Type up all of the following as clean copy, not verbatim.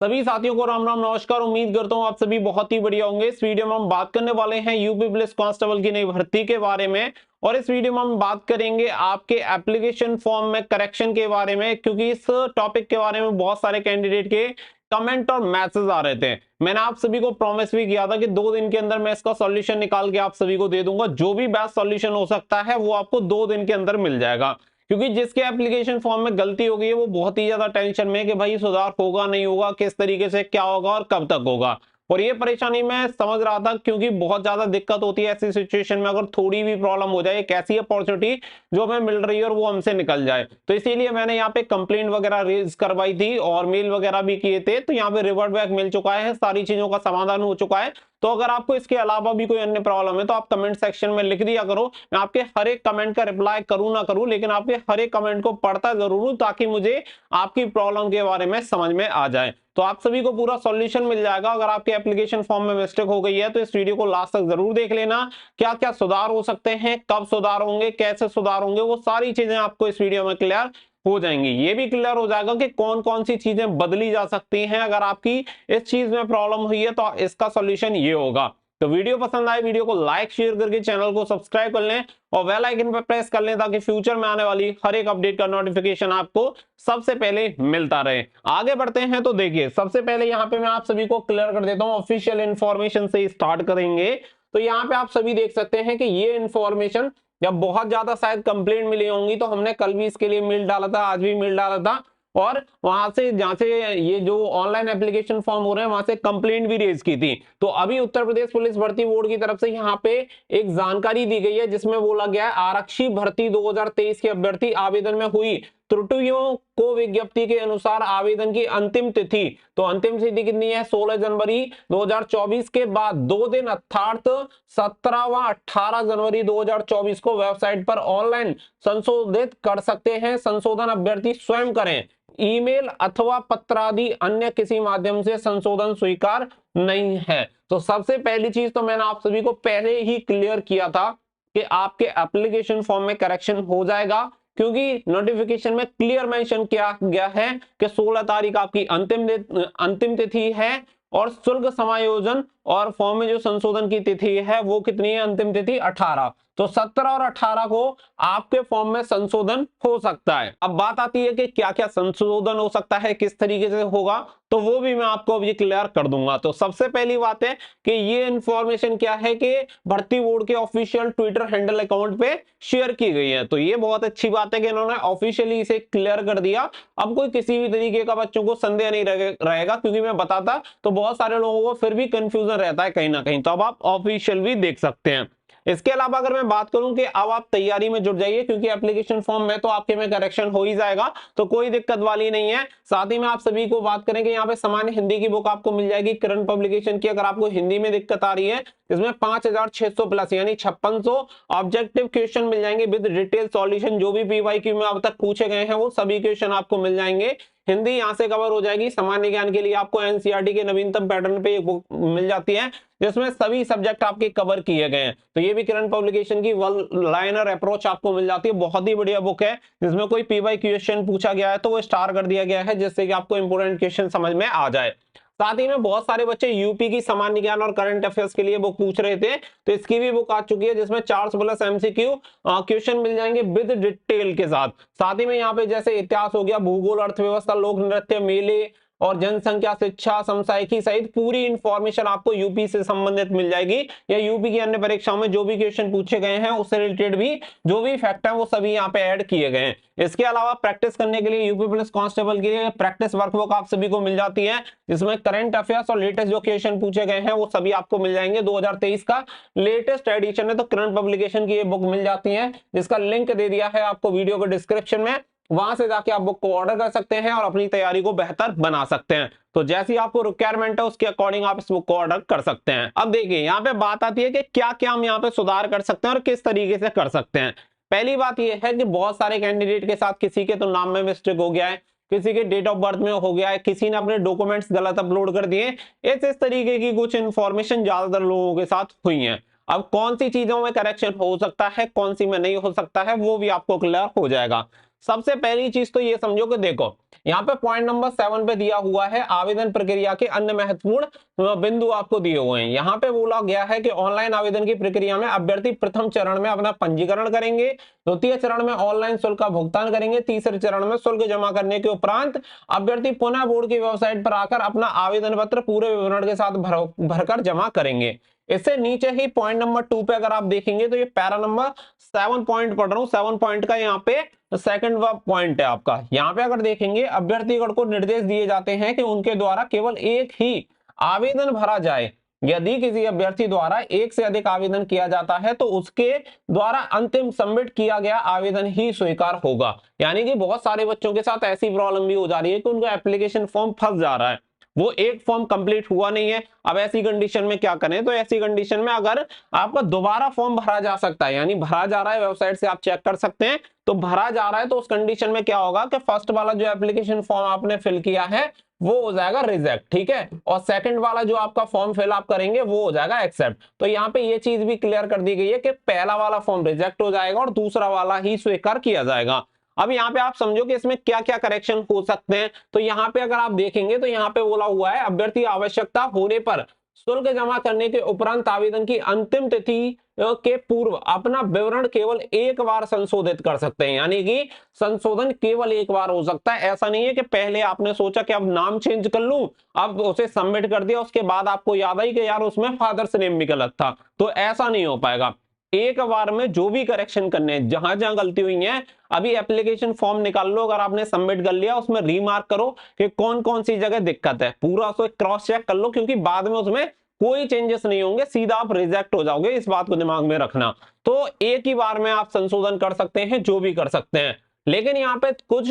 सभी साथियों को राम राम नमस्कार। उम्मीद करता हूं आप सभी बहुत ही बढ़िया होंगे। इस वीडियो में हम बात करने वाले हैं यूपी पुलिस कांस्टेबल की नई भर्ती के बारे में, और इस वीडियो में हम बात करेंगे आपके एप्लीकेशन फॉर्म में करेक्शन के बारे में, क्योंकि इस टॉपिक के बारे में बहुत सारे कैंडिडेट के कमेंट और मैसेज आ रहे थे। मैंने आप सभी को प्रॉमिस भी किया था कि 2 दिन के अंदर मैं इसका सॉल्यूशन निकाल के आप सभी को दे दूंगा। जो भी बेस्ट सॉल्यूशन हो सकता है वो आपको 2 दिन के अंदर मिल जाएगा, क्योंकि जिसके एप्लीकेशन फॉर्म में गलती हो गई है वो बहुत ही ज्यादा टेंशन में है कि भाई सुधार होगा नहीं होगा, किस तरीके से क्या होगा और कब तक होगा। और ये परेशानी मैं समझ रहा था, क्योंकि बहुत ज्यादा दिक्कत होती है ऐसी सिचुएशन में। अगर थोड़ी भी प्रॉब्लम हो जाए, एक ऐसी अपॉर्चुनिटी जो हमें मिल रही है और वो हमसे निकल जाए, तो इसीलिए मैंने यहाँ पे कंप्लेंट वगैरह रेज करवाई थी और मेल वगैरह भी किए थे। तो यहाँ पे रिवर्ट बैक मिल चुका है, सारी चीजों का समाधान हो चुका है। तो अगर आपको इसके अलावा भी कोई अन्य प्रॉब्लम है तो आप कमेंट सेक्शन में लिख दिया करो। मैं आपके हर एक कमेंट का रिप्लाई करूं ना करूं, लेकिन आपके हर एक कमेंट को पढ़ता जरूर हूं, ताकि मुझे आपकी प्रॉब्लम के बारे में समझ में आ जाए। तो आप सभी को पूरा सॉल्यूशन मिल जाएगा। अगर आपके एप्लीकेशन फॉर्म में मिस्टेक हो गई है तो इस वीडियो को लास्ट तक जरूर देख लेना। क्या क्या सुधार हो सकते हैं, कब सुधार होंगे, कैसे सुधार होंगे, वो सारी चीजें आपको इस वीडियो में क्लियर हो जाएंगी। ये भी क्लियर हो जाएगा कि कौन कौन सी चीजें बदली जा सकती हैं। अगर आपकी इस चीज में प्रॉब्लम हुई है तो इसका सॉल्यूशन ये होगा। तो वीडियो पसंद आए, वीडियो को लाइक शेयर करके चैनल को सब्सक्राइब कर लें और बेल आइकन पर प्रेस कर लें, ताकि फ्यूचर में आने वाली हर एक अपडेट का नोटिफिकेशन आपको सबसे पहले मिलता रहे। आगे बढ़ते हैं तो देखिए, सबसे पहले यहाँ पे मैं आप सभी को क्लियर कर देता हूँ। ऑफिशियल इंफॉर्मेशन से स्टार्ट करेंगे। तो यहाँ पे आप सभी देख सकते हैं कि ये इंफॉर्मेशन, जब बहुत ज्यादा शायद कंप्लेंट मिली होंगी, तो हमने कल भी इसके लिए मेल डाला था, आज भी मेल डाला था, और वहां से जहां से ये जो ऑनलाइन एप्लीकेशन फॉर्म हो रहे हैं वहां से कंप्लेंट भी रेज की थी। तो अभी उत्तर प्रदेश पुलिस भर्ती बोर्ड की तरफ से यहाँ पे एक जानकारी दी गई है, जिसमें बोला गया है आरक्षी भर्ती 2023 के अभ्यर्थी आवेदन में हुई त्रुटियों को विज्ञप्ति के अनुसार आवेदन की अंतिम तिथि, तो अंतिम तिथि कितनी है, 16 जनवरी 2024 के बाद 2 दिन अर्थात 17 व 18 जनवरी 2024 को वेबसाइट पर ऑनलाइन संशोधित कर सकते हैं। संशोधन अभ्यर्थी स्वयं करें, ईमेल अथवा पत्रादि अन्य किसी माध्यम से संशोधन स्वीकार नहीं है। तो सबसे पहली चीज तो मैंने आप सभी को पहले ही क्लियर किया था कि आपके एप्लीकेशन फॉर्म में करेक्शन हो जाएगा, क्योंकि नोटिफिकेशन में क्लियर मेंशन किया गया है कि 16 तारीख आपकी अंतिम तिथि है, और शुल्क समायोजन और फॉर्म में जो संशोधन की तिथि है वो कितनी है, अंतिम तिथि 18। तो 17 और 18 को आपके फॉर्म में संशोधन हो सकता है। अब बात आती है कि क्या क्या संशोधन हो सकता है, किस तरीके से होगा, तो वो भी मैं आपको अभी क्लियर कर दूंगा। तो सबसे पहली बात है कि ये इंफॉर्मेशन क्या है कि भर्ती बोर्ड के ऑफिशियल ट्विटर हैंडल अकाउंट पे शेयर की गई है। तो ये बहुत अच्छी बात है कि इन्होंने ऑफिशियली इसे क्लियर कर दिया। अब कोई किसी भी तरीके का बच्चों को संदेह नहीं रहेगा, क्योंकि मैं बताता तो बहुत सारे लोगों को फिर भी कंफ्यूजन रहता है कहीं ना कहीं। तो अब आप ऑफिशियल भी देख सकते हैं। इसके अलावा अगर मैं बात करूं कि अब आप तैयारी में जुट जाइए, क्योंकि एप्लीकेशन फॉर्म में तो आपके में करेक्शन हो ही जाएगा, तो कोई दिक्कत वाली नहीं है। साथ ही में आप सभी को बात करें कि यहाँ पे सामान्य हिंदी की बुक आपको मिल जाएगी करंट पब्लिकेशन की। अगर आपको हिंदी में दिक्कत आ रही है, इसमें 5600 प्लस यानी 5600 ऑब्जेक्टिव क्वेश्चन मिल जाएंगे विद डिटेल सॉल्यूशन। जो भी पीवाईक्यू में अब तक पूछे गए हैं वो सभी क्वेश्चन आपको मिल जाएंगे। हिंदी यहां से कवर हो जाएगी। सामान्य ज्ञान के लिए आपको एनसीईआरटी के नवीनतम पैटर्न पे एक बुक मिल जाती है, जिसमें सभी सब्जेक्ट आपके कवर किए गए हैं। तो ये भी करंट पब्लिकेशन की वन लाइनर अप्रोच आपको मिल जाती है। बहुत ही बढ़िया बुक है, जिसमें कोई पीवाई क्वेश्चन पूछा गया है तो वो स्टार कर दिया गया है, जिससे कि आपको इंपोर्टेंट क्वेश्चन समझ में आ जाए। साथ ही में बहुत सारे बच्चे यूपी की सामान्य ज्ञान और करंट अफेयर्स के लिए बुक पूछ रहे थे, तो इसकी भी बुक आ चुकी है, जिसमें 400 प्लस एमसीक्यू क्वेश्चन मिल जाएंगे विद डिटेल के साथ। साथ ही में यहाँ पे जैसे इतिहास हो गया, भूगोल, अर्थव्यवस्था, लोक नृत्य, मेले और जनसंख्या, शिक्षा, समसामयिकी सहित पूरी इंफॉर्मेशन आपको यूपी से संबंधित मिल जाएगी, या यूपी की अन्य परीक्षाओं में जो भी क्वेश्चन पूछे गए हैं उससे रिलेटेड भी जो भी फैक्ट है वो सभी यहाँ पे ऐड किए गए हैं। इसके अलावा प्रैक्टिस करने के लिए यूपी पुलिस कांस्टेबल के लिए प्रैक्टिस वर्कबुक आप सभी को मिल जाती है, जिसमें करंट अफेयर्स और लेटेस्ट जो क्वेश्चन पूछे गए हैं वो सभी आपको मिल जाएंगे। 2023 का लेटेस्ट एडिशन है, तो करंट पब्लिकेशन की ये बुक मिल जाती है, जिसका लिंक दे दिया है आपको वीडियो के डिस्क्रिप्शन में। वहां से जाके आप बुक को ऑर्डर कर सकते हैं और अपनी तैयारी को बेहतर बना सकते हैं। तो जैसी आपको रिक्वायरमेंट है उसके अकॉर्डिंग आप इस बुक को ऑर्डर कर सकते हैं। अब देखिए, यहाँ पे बात आती है कि क्या क्या हम यहाँ पे सुधार कर सकते हैं और किस तरीके से कर सकते हैं। पहली बात यह है कि बहुत सारे कैंडिडेट के साथ किसी के तो नाम में मिस्टेक हो गया है, किसी के डेट ऑफ बर्थ में हो गया है, किसी ने अपने डॉक्यूमेंट्स गलत अपलोड कर दिए। इस तरीके की कुछ इंफॉर्मेशन ज्यादातर लोगों के साथ हुई है। अब कौन सी चीजों में करेक्शन हो सकता है, कौन सी में नहीं हो सकता है, वो भी आपको क्लियर हो जाएगा। सबसे पहली चीज तो ये समझो कि देखो यहाँ पे पॉइंट नंबर 7 पे दिया हुआ है आवेदन प्रक्रिया के अन्य महत्वपूर्ण बिंदु आपको दिए हुए हैं। यहाँ पे बोला गया है कि ऑनलाइन आवेदन की प्रक्रिया में अभ्यर्थी प्रथम चरण में अपना पंजीकरण करेंगे, द्वितीय चरण में ऑनलाइन शुल्क का भुगतान करेंगे, तीसरे चरण में शुल्क जमा करने के उपरांत अभ्यर्थी पुनः बोर्ड की वेबसाइट पर आकर अपना आवेदन पत्र पूरे विवरण के साथ भरकर जमा करेंगे। इससे नीचे ही पॉइंट नंबर 2 पे अगर आप देखेंगे तो ये पैरा नंबर 7 पॉइंट पढ़ रहा हूं, 7 पॉइंट का यहाँ पे सेकंड पॉइंट है आपका। यहाँ पे अगर देखेंगे अभ्यर्थीगण को निर्देश दिए जाते हैं कि उनके द्वारा केवल एक ही आवेदन भरा जाए। यदि किसी अभ्यर्थी द्वारा एक से अधिक आवेदन किया जाता है तो उसके द्वारा अंतिम सबमिट किया गया आवेदन ही स्वीकार होगा। यानी कि बहुत सारे बच्चों के साथ ऐसी प्रॉब्लम भी हो जा रही है कि उनका एप्लीकेशन फॉर्म फंस जा रहा है, वो एक फॉर्म कंप्लीट हुआ नहीं है। अब ऐसी कंडीशन में क्या करें, तो ऐसी कंडीशन में अगर आपका दोबारा फॉर्म भरा जा सकता है, यानी भरा जा रहा है, वेबसाइट से आप चेक कर सकते हैं, तो भरा जा रहा है, तो उस कंडीशन में क्या होगा कि फर्स्ट वाला जो एप्लीकेशन फॉर्म आपने फिल किया है वो हो जाएगा रिजेक्ट, ठीक है, और सेकंड वाला जो आपका फॉर्म फिल आप करेंगे वो हो जाएगा एक्सेप्ट। तो यहाँ पे ये चीज भी क्लियर कर दी गई है कि पहला वाला फॉर्म रिजेक्ट हो जाएगा और दूसरा वाला ही स्वीकार किया जाएगा। अब यहाँ पे आप समझो कि इसमें क्या क्या करेक्शन हो सकते हैं। तो यहाँ पे अगर आप देखेंगे तो यहाँ पे बोला हुआ है अभ्यर्थी आवश्यकता होने पर शुल्क जमा करने के उपरांत आवेदन की अंतिम तिथि के पूर्व अपना विवरण केवल एक बार संशोधित कर सकते हैं। यानी कि संशोधन केवल एक बार हो सकता है। ऐसा नहीं है कि पहले आपने सोचा कि अब नाम चेंज कर लूं, अब उसे सबमिट कर दिया, उसके बाद आपको याद आई कि यार उसमें फादर्स नेम भी गलत था, तो ऐसा नहीं हो पाएगा। एक बार में जो भी करेक्शन करने हैं, जहां जहां गलती हुई है, अभी एप्लीकेशन फॉर्म निकाल लो, अगर आपने सबमिट कर लिया उसमें रीमार्क करो कि कौन कौन सी जगह दिक्कत है, पूरा उसको क्रॉस चेक कर लो, क्योंकि बाद में उसमें कोई चेंजेस नहीं होंगे, सीधा आप रिजेक्ट हो जाओगे, इस बात को दिमाग में रखना। तो एक ही बार में आप संशोधन कर सकते हैं, जो भी कर सकते हैं, लेकिन यहाँ पे कुछ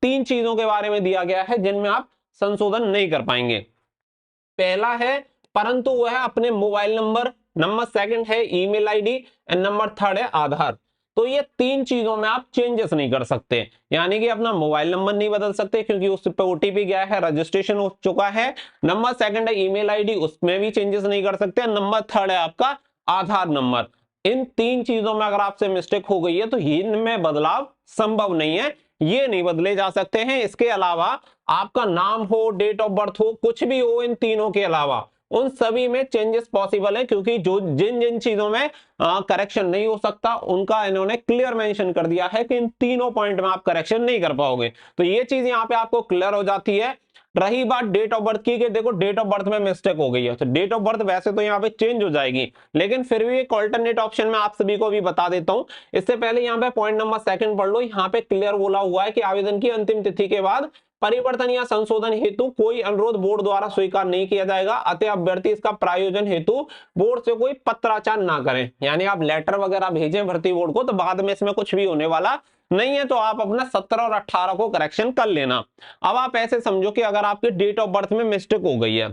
3 चीजों के बारे में दिया गया है जिनमें आप संशोधन नहीं कर पाएंगे। पहला है परंतु वह अपने मोबाइल नंबर सेकंड है email ID and number third है आधार। तो ये 3 चीजों में आप चेंजेस नहीं कर सकते, यानी कि अपना मोबाइल नंबर नहीं बदल सकते क्योंकि उस पे ओटीपी गया है, रजिस्ट्रेशन हो चुका है। नंबर सेकंड है ईमेल आईडी, उसमें भी चेंजेस नहीं कर सकते। नंबर थर्ड है आपका आधार नंबर। इन 3 चीजों में अगर आपसे मिस्टेक हो गई है तो इनमें बदलाव संभव नहीं है, ये नहीं बदले जा सकते हैं। इसके अलावा आपका नाम हो, डेट ऑफ बर्थ हो, कुछ भी हो, इन तीनों के अलावा उन सभी में चेंजेस पॉसिबल है, क्योंकि जो जिन जिन चीजों में करेक्शन नहीं हो सकता उनका इन्होंने क्लियर मेंशन कर दिया है कि इन तीनों पॉइंट में आप करेक्शन नहीं कर पाओगे। तो ये चीज यहाँ पे आपको क्लियर हो जाती है। रही बात डेट ऑफ बर्थ की, कि देखो डेट ऑफ बर्थ में मिस्टेक हो गई है, तो डेट ऑफ बर्थ वैसे तो यहाँ पे चेंज हो जाएगी, लेकिन फिर भी एक ऑल्टरनेट ऑप्शन में आप सभी को भी बता देता हूं। इससे पहले यहाँ पे पॉइंट नंबर सेकंड पढ़ लो, यहाँ पे क्लियर बोला हुआ है कि आवेदन की अंतिम तिथि के बाद परिवर्तन या संशोधन हेतु कोई अनुरोध बोर्ड द्वारा स्वीकार नहीं किया जाएगा, अतः अभ्यर्थी इसका प्रायोजन हेतु बोर्ड से कोई पत्राचार ना करें। यानी आप लेटर वगैरह भेजें भर्ती बोर्ड को तो बाद में इसमें कुछ भी होने वाला नहीं है, तो आप अपना 17 और 18 को करेक्शन कर लेना। अब आप ऐसे समझो कि अगर आपके डेट ऑफ बर्थ में मिस्टेक हो गई है,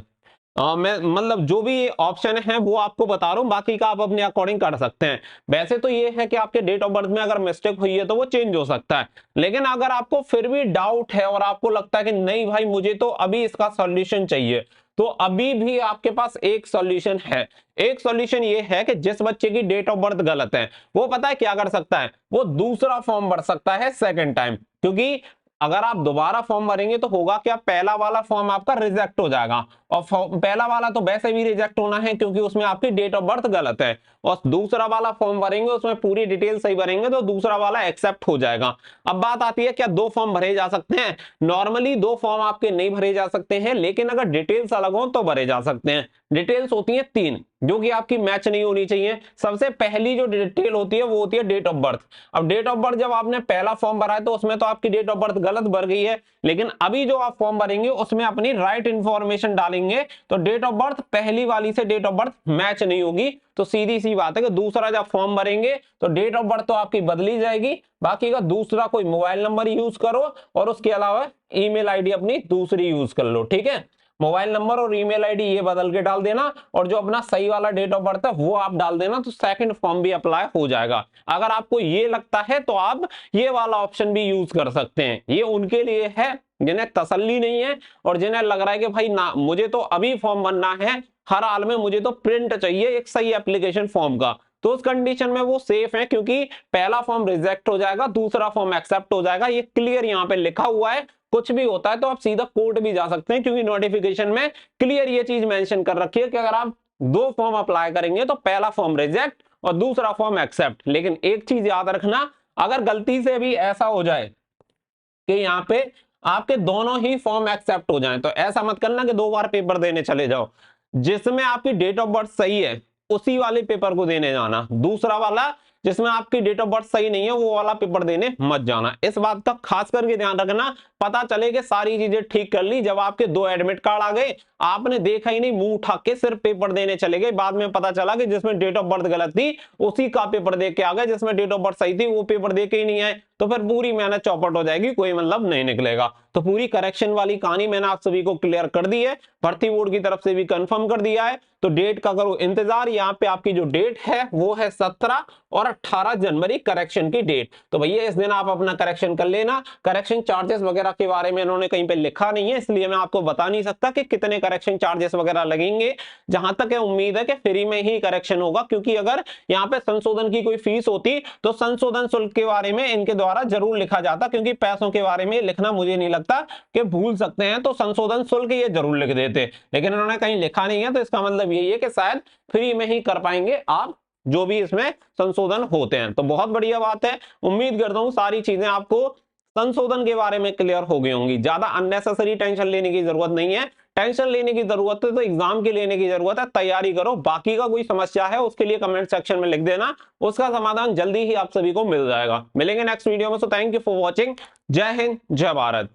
मैं मतलब जो भी ऑप्शन है वो आपको बता रहा हूं, बाकी का आप अपने अकॉर्डिंग कर सकते हैं। वैसे तो ये है कि आपके डेट ऑफ बर्थ में अगर मिस्टेक हुई है तो वो चेंज हो सकता है, लेकिन अगर आपको फिर भी डाउट है और आपको लगता है कि नहीं भाई मुझे तो अभी इसका सॉल्यूशन चाहिए, तो अभी भी आपके पास एक सॉल्यूशन है। एक सॉल्यूशन ये है कि जिस बच्चे की डेट ऑफ बर्थ गलत है वो पता है क्या कर सकता है, वो दूसरा फॉर्म भर सकता है सेकेंड टाइम, क्योंकि अगर आप दोबारा फॉर्म भरेंगे तो होगा क्या, पहला वाला फॉर्म आपका रिजेक्ट हो जाएगा, और पहला वाला तो वैसे भी रिजेक्ट होना है क्योंकि उसमें आपकी डेट ऑफ बर्थ गलत है, और दूसरा वाला फॉर्म भरेंगे उसमें पूरी डिटेल सही भरेंगे तो दूसरा वाला एक्सेप्ट हो जाएगा। अब बात आती है क्या 2 फॉर्म भरे जा सकते हैं? नॉर्मली 2 फॉर्म आपके नहीं भरे जा सकते हैं, लेकिन अगर डिटेल्स अलग हो तो भरे जा सकते हैं। डिटेल्स होती है 3 जो कि आपकी मैच नहीं होनी चाहिए। सबसे पहली जो डिटेल होती है वो होती है डेट ऑफ बर्थ। अब डेट ऑफ बर्थ जब आपने पहला फॉर्म भरा है तो उसमें तो आपकी डेट ऑफ बर्थ गलत भर गई है, लेकिन अभी जो आप फॉर्म भरेंगे उसमें अपनी राइट इंफॉर्मेशन डालेंगे तो डेट ऑफ बर्थ पहली वाली से डेट ऑफ बर्थ मैच नहीं होगी। तो सीधी सी बात है कि दूसरा जब फॉर्म भरेंगे तो डेट ऑफ बर्थ तो आपकी बदली जाएगी, बाकी का दूसरा कोई मोबाइल नंबर यूज करो और उसके अलावा ईमेल आईडी अपनी दूसरी यूज कर लो, ठीक है। मोबाइल नंबर और ईमेल आईडी ये बदल के डाल देना, और जो अपना सही वाला डेट ऑफ बर्थ है वो आप डाल देना, तो सेकंड फॉर्म भी अप्लाई हो जाएगा। अगर आपको ये लगता है तो आप ये वाला ऑप्शन भी यूज कर सकते हैं। ये उनके लिए है जिन्हें तसल्ली नहीं है और जिन्हें लग रहा है कि भाई ना मुझे तो अभी फॉर्म भरना है, हर हाल में मुझे तो प्रिंट चाहिए एक सही एप्लीकेशन फॉर्म का, तो उस कंडीशन में वो सेफ है, क्योंकि पहला फॉर्म रिजेक्ट हो जाएगा, दूसरा फॉर्म एक्सेप्ट हो जाएगा। ये क्लियर यहाँ पे लिखा हुआ है। कुछ भी होता है तो आप सीधा कोर्ट भी जा सकते हैं, क्योंकि नोटिफिकेशन में क्लियर ये चीज मेंशन कर रखी है कि अगर आप दो फॉर्म अप्लाई करेंगे तो पहला फॉर्म रिजेक्ट और दूसरा फॉर्म एक्सेप्ट। लेकिन एक चीज याद रखना, अगर गलती से भी ऐसा हो जाए कि यहाँ पे आपके दोनों ही फॉर्म एक्सेप्ट हो जाएं, तो ऐसा मत करना कि दो बार पेपर देने चले जाओ। जिसमें आपकी डेट ऑफ बर्थ सही है उसी वाले पेपर को देने जाना, दूसरा वाला जिसमें आपकी डेट ऑफ बर्थ सही नहीं है वो वाला पेपर देने मत जाना। इस बात का खास करके ध्यान रखना। पता चले कि सारी चीजें ठीक कर ली, जब आपके दो एडमिट कार्ड आ गए, आपने देखा ही नहीं, मुंह उठा के सिर्फ पेपर देने चले गए, बाद में पता चला कि जिसमें डेट ऑफ बर्थ गलत थी उसी का पेपर दे के आ गए, जिसमें डेट ऑफ बर्थ सही थी वो पेपर दे के ही नहीं आए, तो फिर पूरी मेहनत चौपट हो जाएगी, कोई मतलब नहीं निकलेगा। तो पूरी करेक्शन वाली कहानी मैंने आप सभी को क्लियर कर दी है, भर्ती बोर्ड की तरफ से भी कंफर्म कर दिया है। तो डेट का करो इंतजार। यहाँ पे आपकी जो डेट है वो है 17 और 18 जनवरी करेक्शन की डेट। तो भैया इस दिन आप अपना करेक्शन कर लेना। करेक्शन चार्जेस वगैरह के बारे में इन्होंने कहीं पे लिखा नहीं है, इसलिए मैं आपको बता नहीं सकता कि कितने करेक्शन चार्जेस वगैरह लगेंगे। जहां तक है उम्मीद है कि फ्री में ही करेक्शन होगा, क्योंकि अगर यहाँ पे संशोधन की कोई फीस होती तो संशोधन शुल्क के बारे में इनके द्वारा जरूर लिखा जाता, क्योंकि पैसों के बारे में लिखना मुझे नहीं लगता कि भूल सकते हैं, तो संशोधन शुल्क ये जरूर लिख देते, लेकिन इन्होंने कहीं लिखा नहीं है। तो इसका मतलब यही है कि शायद फ्री में ही कर पाएंगे आप जो भी इसमें संशोधन होते हैं। तो बहुत बढ़िया बात है। उम्मीद करता हूं सारी चीजें आपको संशोधन के बारे में क्लियर हो गई होंगी। ज्यादा अननेसेसरी टेंशन लेने की जरूरत नहीं है। टेंशन लेने की जरूरत है तो एग्जाम की लेने की जरूरत है, तैयारी करो। बाकी का कोई समस्या है उसके लिए कमेंट सेक्शन में लिख देना, उसका समाधान जल्दी ही आप सभी को मिल जाएगा। मिलेंगे नेक्स्ट वीडियो में। So thank you for watching. जय हिंद, जय भारत।